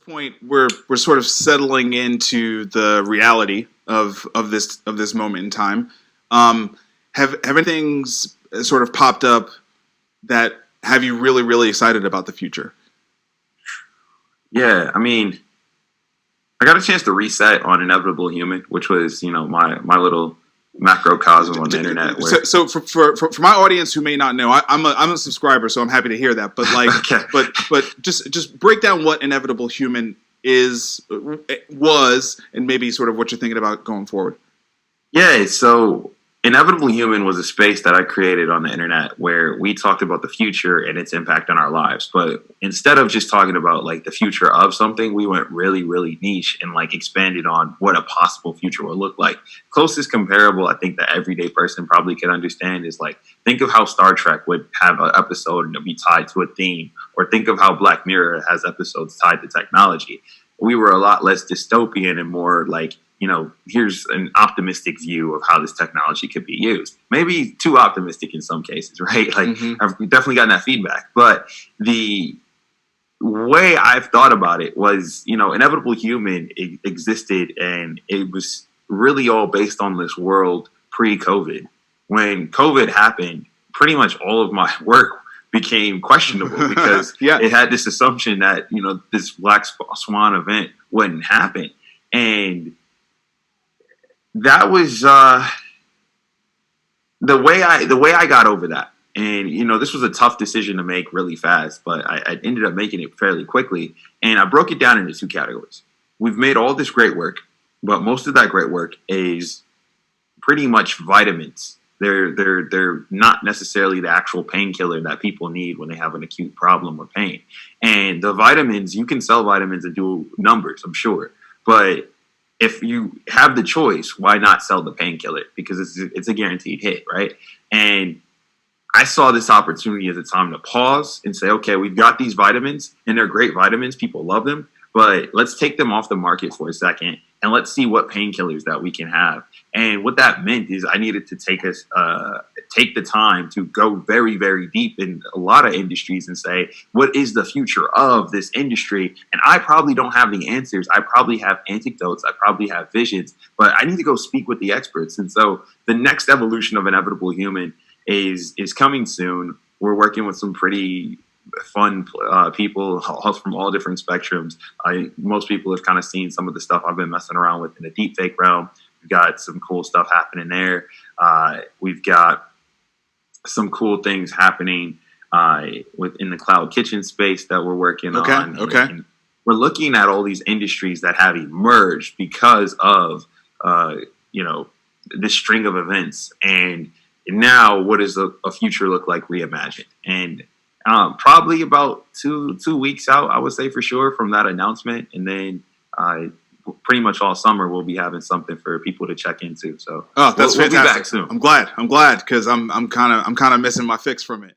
point, we're sort of settling into the reality of this moment in time. Have any things sort of popped up that have you really, really excited about the future? Yeah, I mean, I got a chance to reset on Inevitable Human, which was, my little macrocosm on the internet. Where... So for my audience who may not know, I'm a subscriber, so I'm happy to hear that. But Okay. but just break down what Inevitable Human was, and maybe sort of what you're thinking about going forward. Yeah, so Inevitable Human was a space that I created on the internet where we talked about the future and its impact on our lives. But instead of just talking about like the future of something, we went really, really niche and like expanded on what a possible future would look like. Closest comparable, I think the everyday person probably can understand is like, think of how Star Trek would have an episode and it'd be tied to a theme, or think of how Black Mirror has episodes tied to technology. We were a lot less dystopian and more like, here's an optimistic view of how this technology could be used. Maybe too optimistic in some cases, right? Like I've definitely gotten that feedback. But the way I've thought about it was, Inevitable Human existed, and it was really all based on this world pre-COVID. When COVID happened, pretty much all of my work became questionable because it had this assumption that, this Black Swan event wouldn't happen. And that was the way I got over that. And, this was a tough decision to make really fast, but I ended up making it fairly quickly. And I broke it down into two categories. We've made all this great work, but most of that great work is pretty much vitamins. They're not necessarily the actual painkiller that people need when they have an acute problem or pain. And the vitamins, you can sell vitamins and do numbers, I'm sure. But if you have the choice, why not sell the painkiller? Because it's a guaranteed hit, right? And I saw this opportunity as a time to pause and say, okay, we've got these vitamins, and they're great vitamins. People love them. But let's take them off the market for a second, and let's see what painkillers that we can have. And what that meant is I needed to take the time to go very, very deep in a lot of industries and say, what is the future of this industry? And I probably don't have the answers. I probably have anecdotes. I probably have visions. But I need to go speak with the experts. And so the next evolution of Inevitable Human is coming soon. We're working with some pretty fun people from all different spectrums. Most people have kind of seen some of the stuff I've been messing around with in the deepfake realm. We've got some cool stuff happening there. We've got some cool things happening within the cloud kitchen space that we're working on. And we're looking at all these industries that have emerged because of this string of events. And now, what does a future look like reimagined? And probably about two weeks out, I would say for sure, from that announcement. And then pretty much all summer, we'll be having something for people to check into. So that's fantastic. We'll be back soon. I'm glad because I'm kind of missing my fix from it.